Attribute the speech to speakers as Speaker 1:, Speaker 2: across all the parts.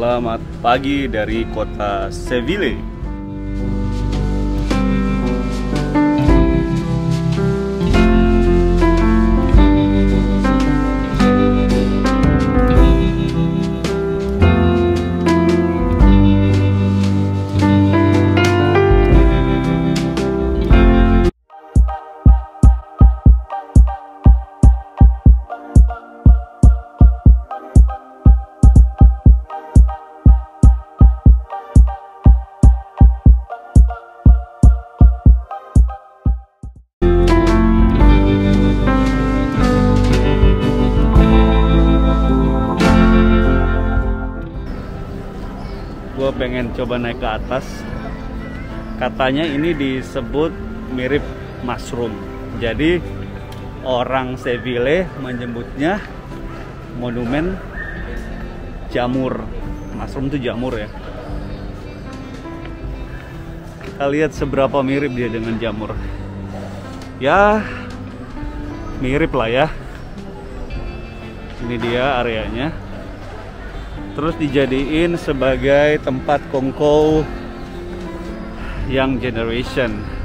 Speaker 1: Selamat pagi dari kota Seville. Gue pengen coba naik ke atas. Katanya ini disebut mirip mushroom. Jadi orang Seville menyebutnya monumen jamur. Mushroom itu jamur ya. Kita lihat seberapa mirip dia dengan jamur. Ya mirip lah ya. Ini dia areanya. Terus dijadiin sebagai tempat kongko Young Generation.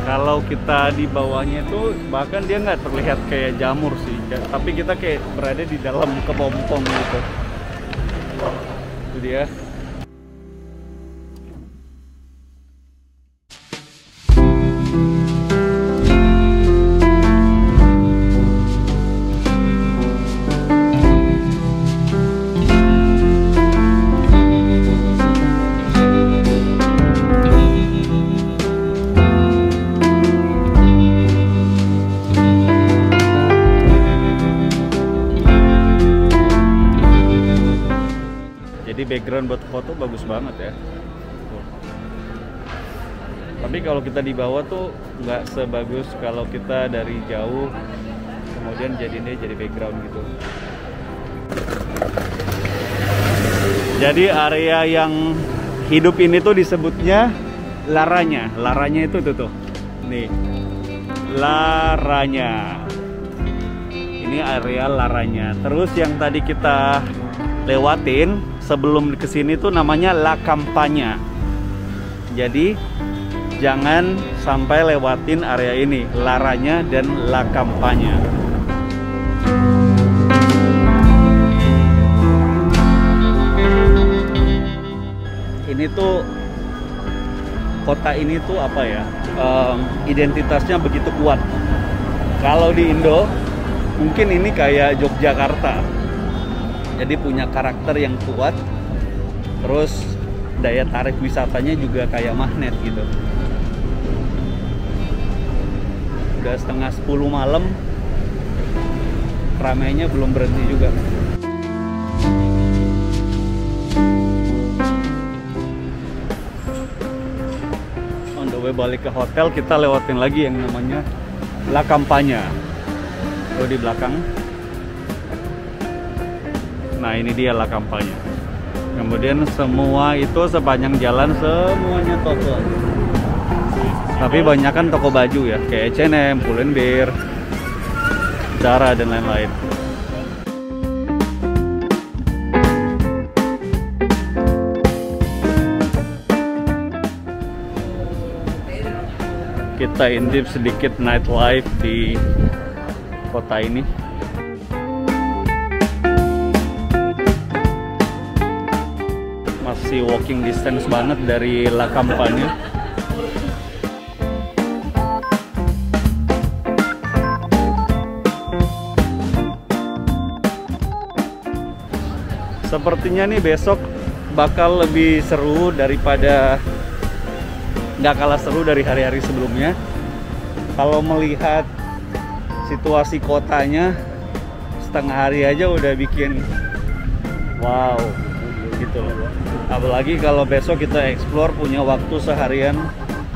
Speaker 1: Kalau kita di bawahnya itu bahkan dia nggak terlihat kayak jamur sih, tapi kita kayak berada di dalam kepompong gitu. Itu dia. Jadi background buat foto bagus banget ya. Tapi kalau kita di bawah tuh nggak sebagus kalau kita dari jauh kemudian jadinya jadi background gitu. Jadi area yang hidup ini tuh disebutnya laranya. Laranya itu tuh. Nih. Laranya. Ini area laranya. Terus yang tadi kita lewatin sebelum kesini tuh namanya La Campanya. Jadi jangan sampai lewatin area ini, laranya dan La Campanya. Ini tuh kota ini tuh apa ya? Identitasnya begitu kuat. Kalau di Indo mungkin ini kayak Yogyakarta. Jadi punya karakter yang kuat. Terus daya tarik wisatanya juga kayak magnet gitu. Udah setengah 10 malam, ramainya belum berhenti juga. On the way balik ke hotel, kita lewatin lagi yang namanya La Campanya. Tuh di belakang. Nah ini dia La Campanya. Kemudian semua itu sepanjang jalan semuanya toko. Tapi banyak kan toko baju ya, kayak H&M, Pull&Bear, Zara dan lain-lain. Kita intip sedikit nightlife di kota ini. Masih walking distance banget dari La Campanya. Sepertinya nih besok bakal lebih seru daripada nggak kalah seru dari hari-hari sebelumnya. Kalau melihat situasi kotanya, setengah hari aja udah bikin wow gitu loh. Apalagi kalau besok kita explore, punya waktu seharian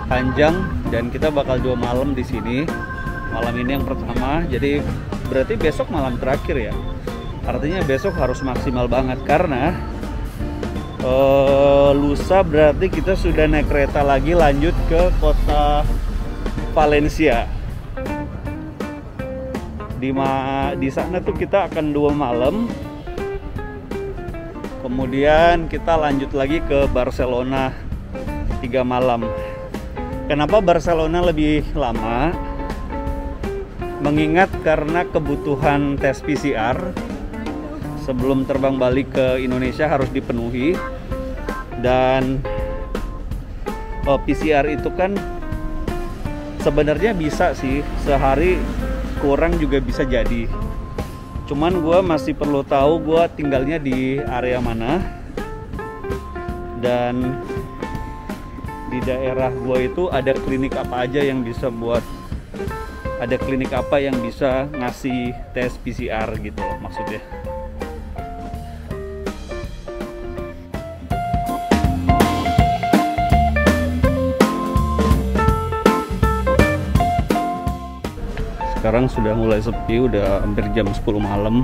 Speaker 1: panjang dan kita bakal 2 malam di sini. Malam ini yang pertama, jadi berarti besok malam terakhir ya. Artinya besok harus maksimal banget karena lusa berarti kita sudah naik kereta lagi lanjut ke kota Valencia. Di sana tuh kita akan 2 malam. Kemudian kita lanjut lagi ke Barcelona 3 malam. Kenapa Barcelona lebih lama? Mengingat karena kebutuhan tes PCR sebelum terbang balik ke Indonesia harus dipenuhi. Dan PCR itu kan sebenarnya bisa sih sehari kurang juga bisa jadi. Cuman gue masih perlu tahu gue tinggalnya di area mana, dan di daerah gue itu ada klinik apa aja yang bisa ngasih tes PCR gitu loh maksudnya. Sekarang sudah mulai sepi, udah hampir jam 10 malam.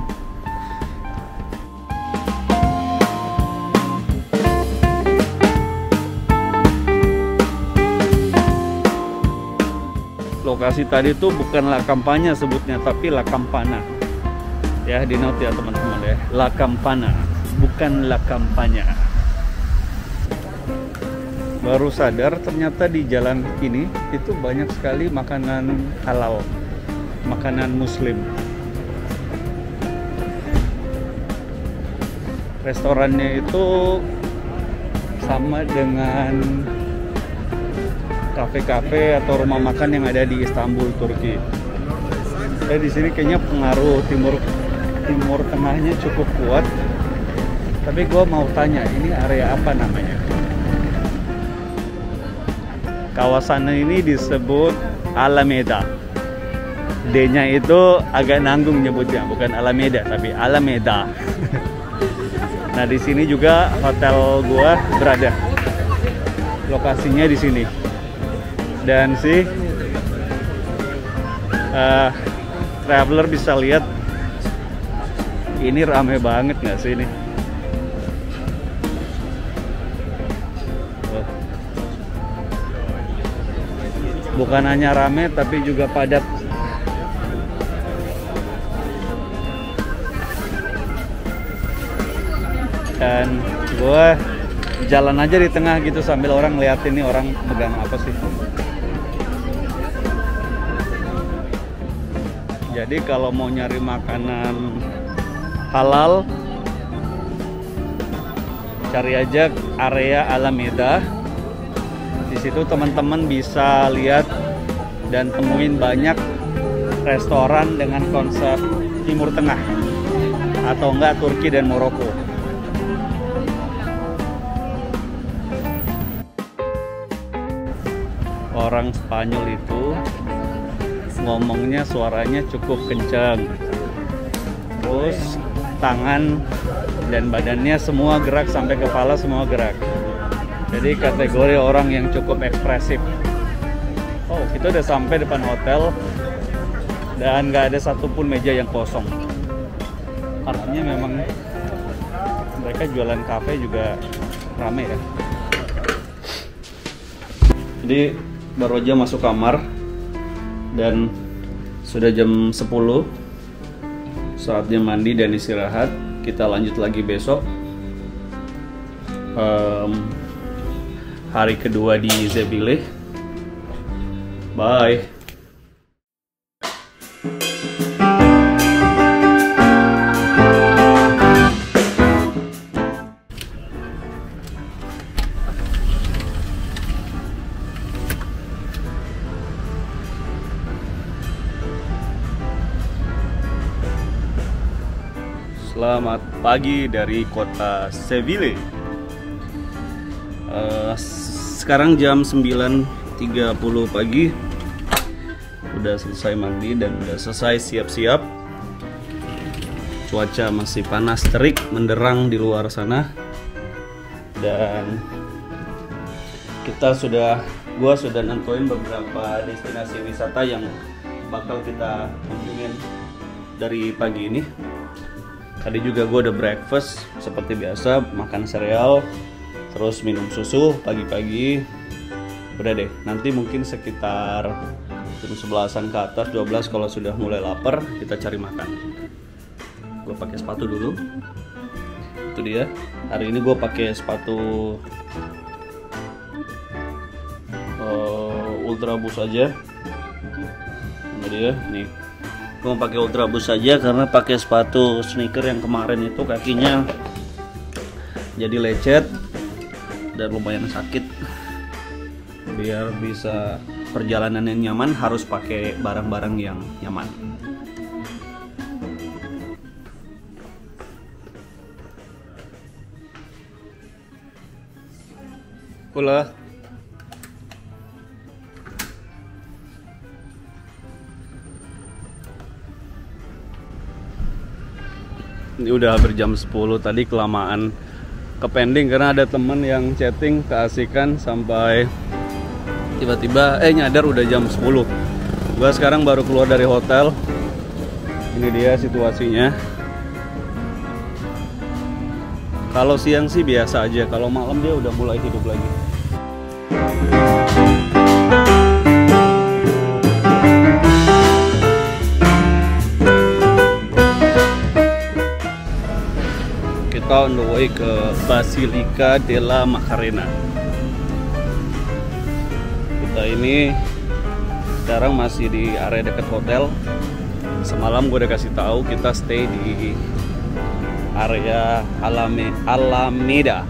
Speaker 1: Lokasi tadi tuh bukanlah kampanye sebutnya, tapi La Campana. Ya, di note ya teman-teman ya. La Campana, bukan La Campanya. Baru sadar ternyata di jalan ini itu banyak sekali makanan halal, makanan muslim. Restorannya itu sama dengan kafe-kafe atau rumah makan yang ada di Istanbul, Turki. Di sini kayaknya pengaruh Timur Tengahnya cukup kuat. Tapi gue mau tanya, ini area apa namanya? Kawasan ini disebut Alameda. D-nya itu agak nanggung nyebutnya, bukan Alameda tapi Alameda. Nah, di sini juga hotel gua berada. Lokasinya di sini. Dan traveler bisa lihat ini rame banget nggak sih ini? Bukan hanya rame tapi juga padat. Dan gue jalan aja di tengah gitu sambil orang liatin nih orang megang apa sih. Jadi kalau mau nyari makanan halal, cari aja area Alameda. Di situ teman-teman bisa lihat dan temuin banyak restoran dengan konsep Timur Tengah atau enggak Turki dan Maroko. Orang Spanyol itu ngomongnya suaranya cukup kencang, terus tangan dan badannya semua gerak sampai kepala semua gerak. Jadi kategori orang yang cukup ekspresif. Oh, kita udah sampai depan hotel dan nggak ada satupun meja yang kosong. Artinya memang mereka jualan kafe juga rame ya. Jadi baru aja masuk kamar dan sudah jam 10, saatnya mandi dan istirahat. Kita lanjut lagi besok, hari kedua di Seville. Bye. Selamat pagi dari kota Seville. sekarang jam 9.30 pagi. Udah selesai mandi dan udah selesai siap-siap. Cuaca masih panas terik menderang di luar sana. Dan gua sudah nentuin beberapa destinasi wisata yang bakal kita kunjungin dari pagi ini. Tadi juga gue udah breakfast seperti biasa, makan sereal, terus minum susu pagi-pagi. Udah deh, nanti mungkin sekitar jam 11-an ke atas, 12 kalau sudah mulai lapar, kita cari makan. Gue pakai sepatu dulu. Itu dia. Hari ini gue pakai sepatu Ultra Boost aja. Ini dia, nih. Gue mau pakai Ultra Boost aja karena pakai sepatu sneaker yang kemarin itu kakinya jadi lecet dan lumayan sakit. Biar bisa perjalanan yang nyaman harus pakai barang-barang yang nyaman. Hola. Ini udah hampir jam 10, tadi kelamaan ke pending karena ada temen yang chatting keasikan sampai tiba-tiba nyadar udah jam 10. Gua sekarang baru keluar dari hotel. Ini dia situasinya. Kalau siang sih biasa aja, kalau malam dia udah mulai hidup lagi. Kita on the way ke Basilica della Macarena. Kita ini sekarang masih di area dekat hotel. Semalam gue udah kasih tahu kita stay di area Alameda.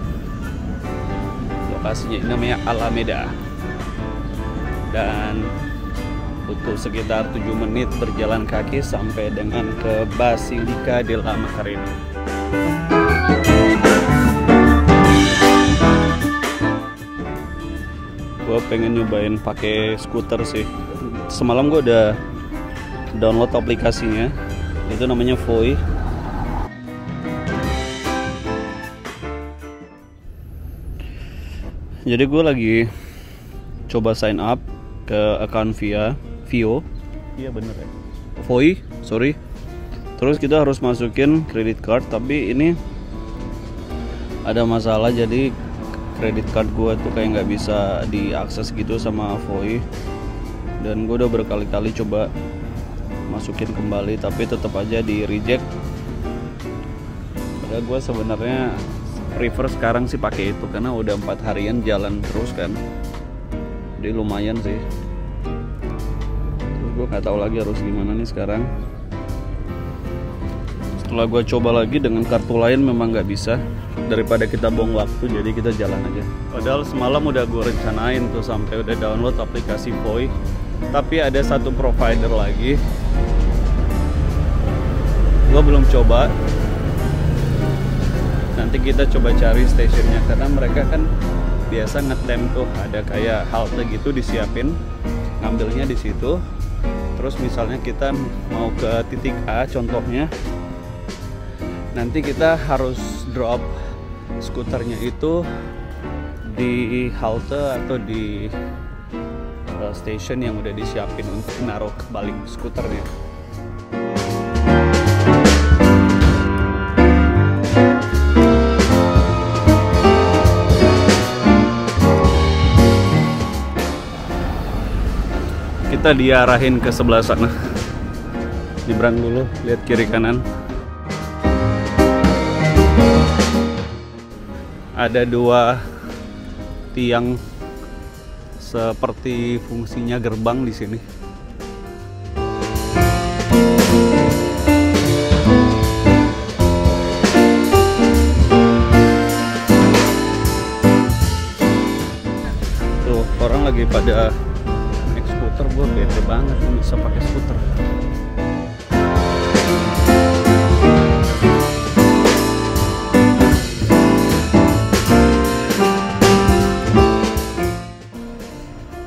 Speaker 1: Lokasinya ini namanya Alameda. Dan butuh sekitar 7 menit berjalan kaki sampai dengan ke Basilica della Macarena. Gue pengen nyobain pakai skuter sih. Semalam gue udah download aplikasinya, itu namanya Voi. Jadi gue lagi coba sign up ke account Vio. Iya bener ya, Voi, sorry. Terus kita harus masukin credit card, tapi ini ada masalah, jadi credit card gue tuh kayak nggak bisa diakses gitu sama Voi. Dan gue udah berkali-kali coba masukin kembali tapi tetap aja di reject. Padahal gue sebenarnya prefer sekarang sih pakai itu karena udah 4 harian jalan terus kan, jadi lumayan sih. Terus gue nggak tahu lagi harus gimana nih sekarang. Setelah gue coba lagi dengan kartu lain memang nggak bisa. Daripada kita buang waktu, jadi kita jalan aja. Padahal semalam udah gue rencanain tuh sampai udah download aplikasi Voi, tapi ada satu provider lagi gue belum coba. Nanti kita coba cari stasiunnya karena mereka kan biasa ngetem tuh, ada kayak halte gitu disiapin, ngambilnya di situ. Terus misalnya kita mau ke titik A contohnya, nanti kita harus drop skuternya itu di halte atau di station yang udah disiapin untuk naruh balik skuternya. Kita diarahin ke sebelah sana. Nyebrang dulu, lihat kiri kanan. Ada 2 tiang seperti fungsinya gerbang di sini. Tuh, orang lagi pada naik skuter, gue bete banget bisa pakai skuter.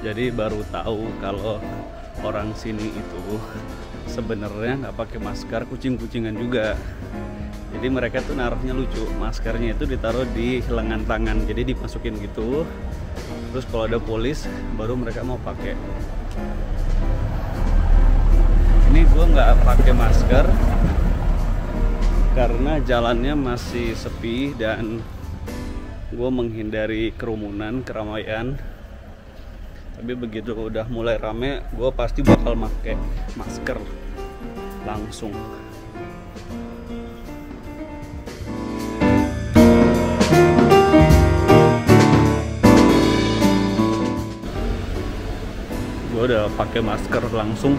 Speaker 1: Jadi baru tahu kalau orang sini itu sebenarnya nggak pakai masker, kucing-kucingan juga. Jadi mereka tuh naruhnya lucu, maskernya itu ditaruh di lengan tangan, jadi dimasukin gitu. Terus kalau ada polis, baru mereka mau pakai. Ini gue nggak pakai masker karena jalannya masih sepi dan gue menghindari kerumunan, keramaian. Tapi begitu udah mulai rame, gue pasti bakal pakai masker langsung. Gue udah pakai masker langsung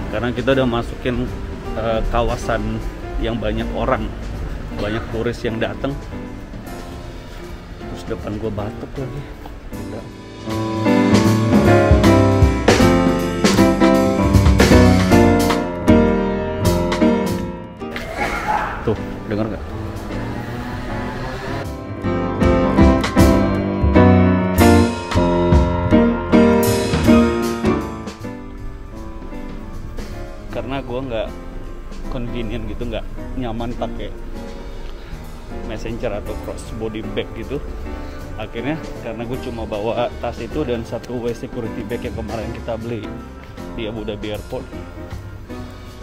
Speaker 1: karena kita udah masukin kawasan yang banyak orang, banyak turis yang datang. Terus depan gue batuk lagi. Udah. Tuh, dengar nggak? Karena gue nggak convenient gitu, nggak nyaman pakai messenger atau cross body bag gitu. Akhirnya karena gue cuma bawa tas itu dan satu security bag yang kemarin kita beli di Abu Dhabi Airport,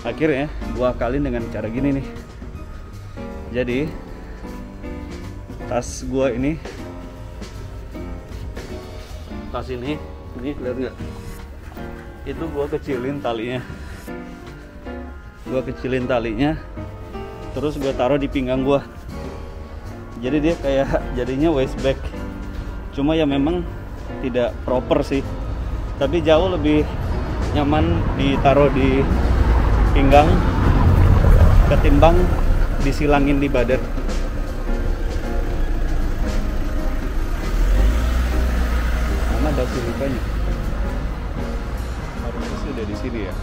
Speaker 1: akhirnya gue akalin dengan cara gini nih. Jadi tas gue ini, lihat nggak? Itu gue kecilin talinya, terus gue taruh di pinggang gue. Jadi dia kayak jadinya waist bag. Cuma ya memang tidak proper sih, tapi jauh lebih nyaman ditaruh di pinggang ketimbang disilangin di badan. Mana batu lukanya? Harusnya sih udah di sini ya.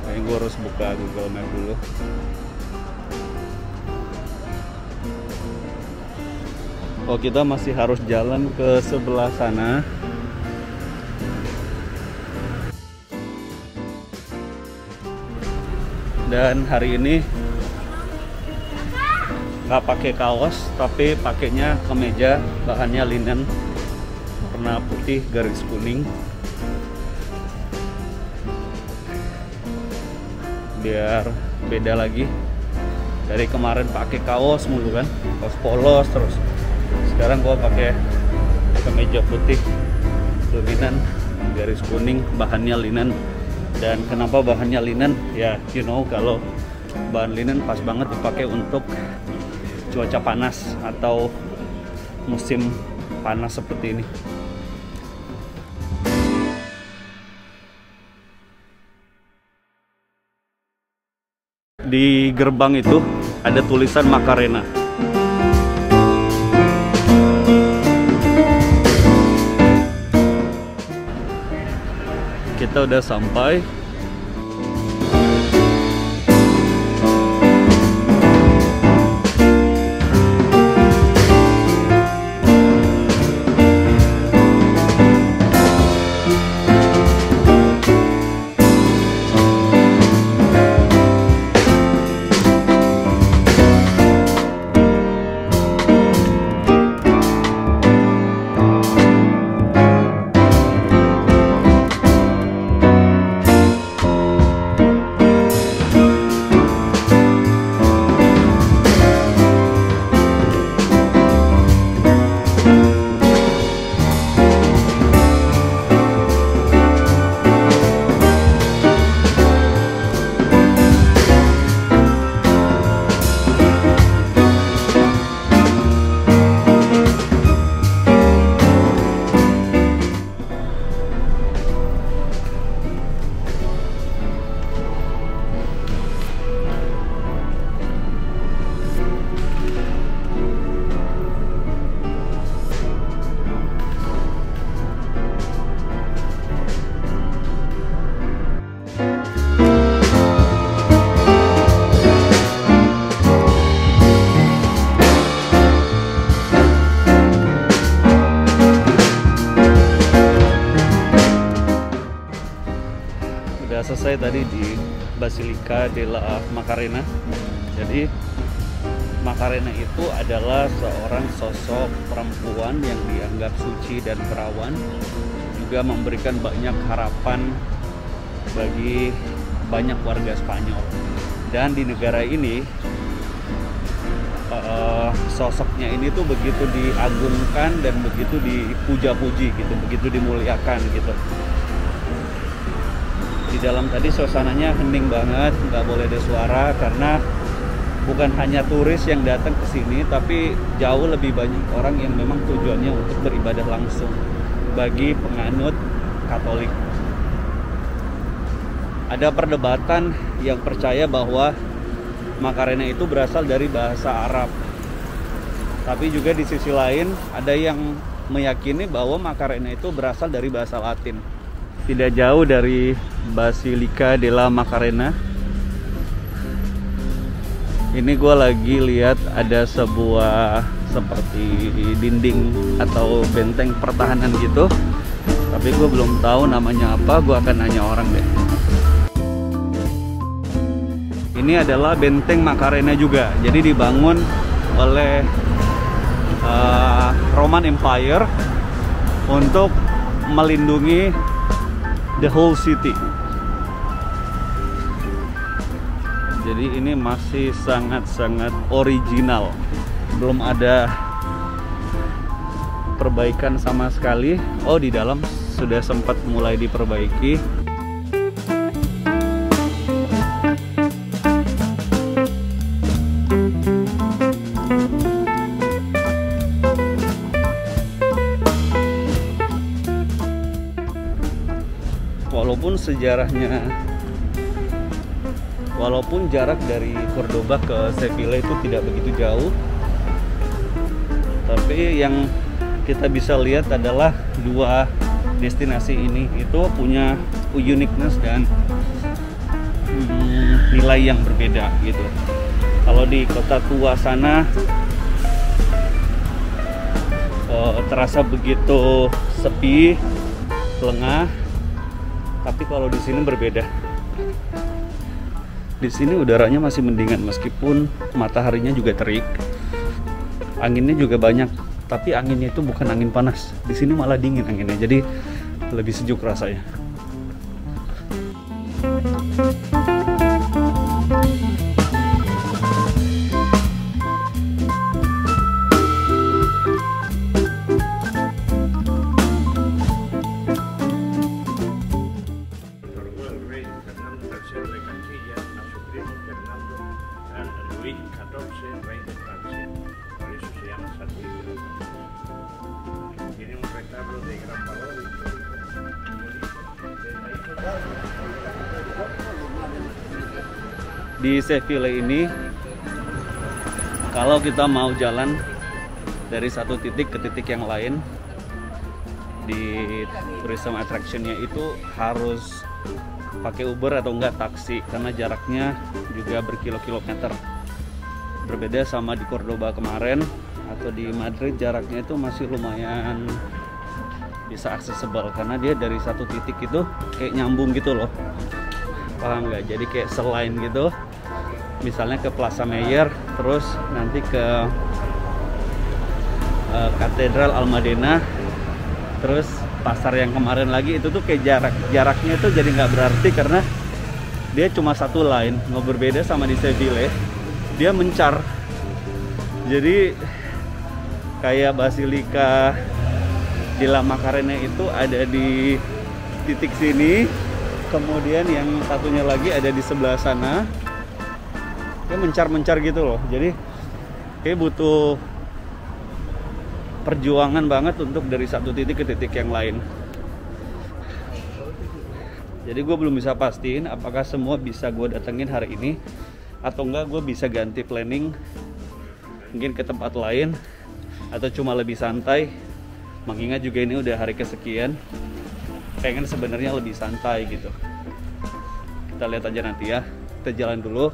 Speaker 1: Kayaknya gue harus buka Google Map dulu. Oh, kita masih harus jalan ke sebelah sana. Dan hari ini nggak pakai kaos, tapi pakainya kemeja, bahannya linen, warna putih garis kuning. Biar beda lagi. Dari kemarin pakai kaos mulu kan, kaos polos terus. Sekarang gua pakai kemeja putih linen garis kuning, bahannya linen. Dan kenapa bahannya linen? Ya, kalau bahan linen pas banget dipakai untuk cuaca panas atau musim panas seperti ini. Di gerbang itu ada tulisan Macarena. Kita udah sampai. selesai tadi di Basilica della Macarena. Jadi Macarena itu adalah seorang sosok perempuan yang dianggap suci dan perawan, juga memberikan banyak harapan bagi banyak warga Spanyol. Dan di negara ini sosoknya ini tuh begitu diagungkan dan begitu dipuja-puji gitu, begitu dimuliakan gitu. Di dalam tadi suasananya hening banget, nggak boleh ada suara karena bukan hanya turis yang datang ke sini, tapi jauh lebih banyak orang yang memang tujuannya untuk beribadah langsung bagi penganut Katolik. Ada perdebatan yang percaya bahwa Macarena itu berasal dari bahasa Arab. Tapi juga di sisi lain ada yang meyakini bahwa Macarena itu berasal dari bahasa Latin. Tidak jauh dari Basilica della Macarena, ini gue lagi lihat ada sebuah seperti dinding atau benteng pertahanan gitu. Tapi gue belum tahu namanya apa, gue akan nanya orang deh. Ini adalah benteng Macarena juga. Jadi dibangun oleh Roman Empire untuk melindungi the whole city. Jadi ini masih sangat-sangat original. Belum ada perbaikan sama sekali. Oh, di dalam sudah sempat mulai diperbaiki. Walaupun jarak dari Cordoba ke Sevilla itu tidak begitu jauh, tapi yang kita bisa lihat adalah dua destinasi ini itu punya uniqueness dan nilai yang berbeda gitu. Kalau di kota tua sana terasa begitu sepi, lengah. Tapi kalau di sini berbeda. Di sini udaranya masih mendingan meskipun mataharinya juga terik. Anginnya juga banyak, tapi anginnya itu bukan angin panas. Di sini malah dingin anginnya, jadi lebih sejuk rasanya. Di Sevilla ini, kalau kita mau jalan dari satu titik ke titik yang lain, di tourism attractionnya itu harus pakai Uber atau enggak taksi, karena jaraknya juga berkilo-kilometer. Berbeda sama di Cordoba kemarin atau di Madrid, jaraknya itu masih lumayan bisa accessible karena dia dari satu titik itu kayak nyambung gitu loh. Paham nggak? Jadi kayak selain gitu, misalnya ke Plaza Mayor, terus nanti ke Katedral Almudena, terus pasar yang kemarin lagi itu tuh kayak jaraknya tuh jadi nggak berarti karena dia cuma satu line. Nggak berbeda sama di Sevilla, dia mencar. Jadi kayak Basilica della Macarena itu ada di titik sini, kemudian yang satunya lagi ada di sebelah sana. Dia mencar-mencar gitu loh. Jadi kayak butuh perjuangan banget untuk dari satu titik ke titik yang lain. Jadi gue belum bisa pastiin apakah semua bisa gue datengin hari ini atau enggak gue bisa ganti planning mungkin ke tempat lain atau cuma lebih santai. Mengingat juga ini udah hari kesekian, pengen sebenarnya lebih santai gitu. Kita lihat aja nanti ya. Kita jalan dulu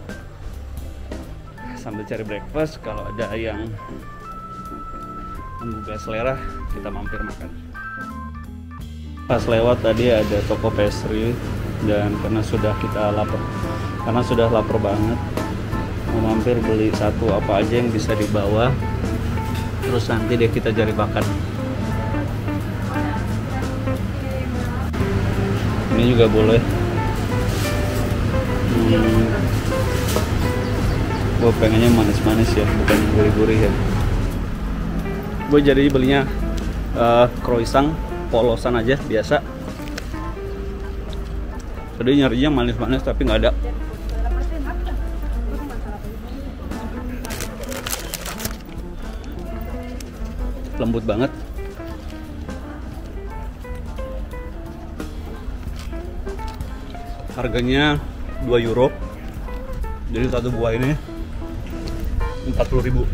Speaker 1: sambil cari breakfast. Kalau ada yang menggugah selera, kita mampir makan. Pas lewat tadi ada toko pastry, Dan karena sudah lapar banget, mau mampir beli satu apa aja yang bisa dibawa, terus nanti deh kita cari makan. Ini juga boleh. Gue pengennya manis-manis ya, bukan gurih-gurih ya. Gue jadi belinya croissant polosan aja biasa. Tadi nyarinya manis-manis tapi nggak ada. Lembut banget. Harganya 2 euro. Jadi satu buah ini 40.000.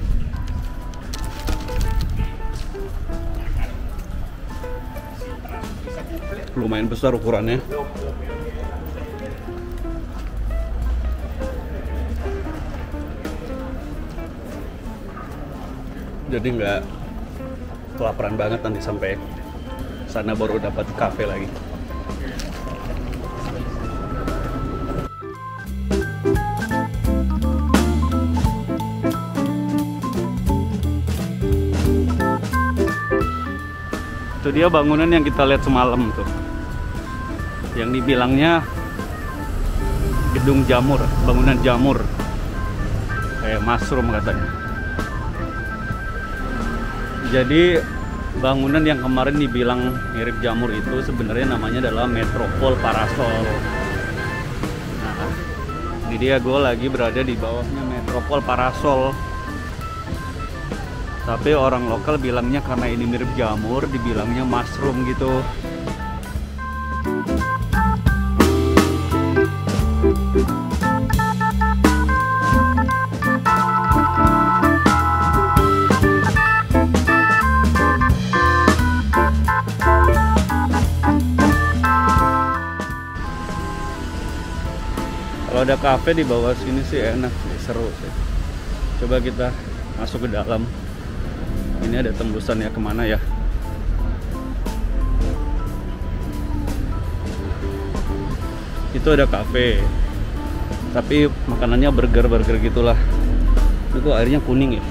Speaker 1: Lumayan besar ukurannya. Jadi nggak kelaparan banget nanti sampai sana baru dapat kafe lagi. Itu dia bangunan yang kita lihat semalam tuh, yang dibilangnya gedung jamur, bangunan jamur, kayak mushroom katanya. Jadi bangunan yang kemarin dibilang mirip jamur itu sebenarnya namanya adalah Metropole Parasol. Nah, ini dia, gue lagi berada di bawahnya Metropole Parasol. Tapi orang lokal bilangnya karena ini mirip jamur, dibilangnya mushroom gitu. Kalau ada kafe di bawah sini sih enak, seru sih. Coba kita masuk ke dalam. Ini ada tembusan ya, kemana ya? Itu ada kafe, tapi makanannya burger gitulah. Itu airnya kuning ya.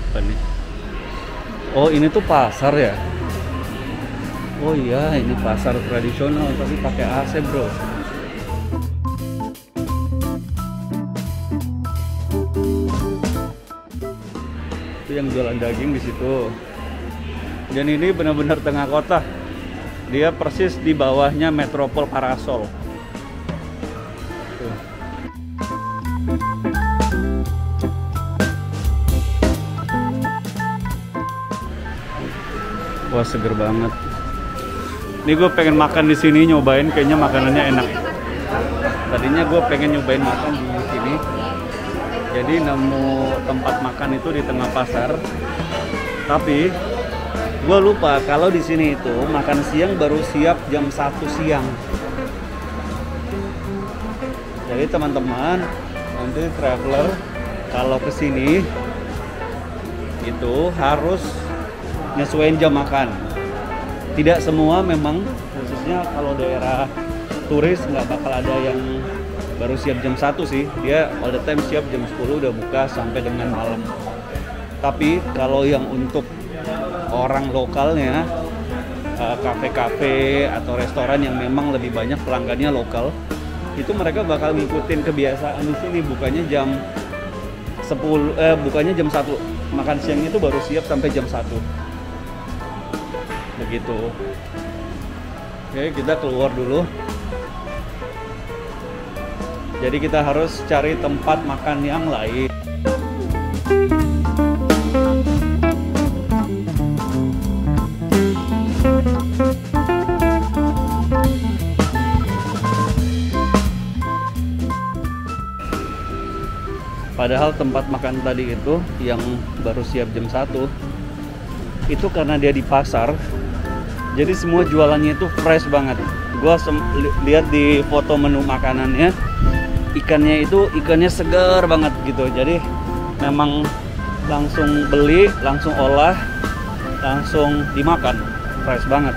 Speaker 1: Apa nih? Oh, ini tuh pasar ya? Oh iya, ini pasar tradisional tapi pakai AC, bro. Itu yang jualan daging di situ. Dan ini benar-benar tengah kota. Dia persis di bawahnya Metropole Parasol. Tuh. Wah, seger banget. Ini gue pengen makan di sini, nyobain, kayaknya makanannya enak. Tadinya gue pengen nyobain makan di sini. Jadi nemu tempat makan itu di tengah pasar. Tapi gue lupa kalau di sini itu makan siang baru siap jam 1 siang. Jadi teman-teman, nanti traveler kalau ke sini itu harus nyesuaiin jam makan. Tidak semua memang, khususnya kalau daerah turis nggak bakal ada yang baru siap jam 1 sih. Dia all the time siap jam 10 udah buka sampai dengan malam. Tapi kalau yang untuk orang lokalnya, kafe-kafe atau restoran yang memang lebih banyak pelanggannya lokal, itu mereka bakal ngikutin kebiasaan di sini, bukannya jam 10, bukannya jam 1. Makan siangnya itu baru siap sampai jam 1. Begitu. Oke, kita keluar dulu. Jadi kita harus cari tempat makan yang lain. Padahal tempat makan tadi itu yang baru siap jam 1 itu karena dia di pasar, jadi semua jualannya itu fresh banget. Gua lihat di foto menu makanannya, ikannya segar banget gitu. Jadi memang langsung beli, langsung olah, langsung dimakan, fresh banget.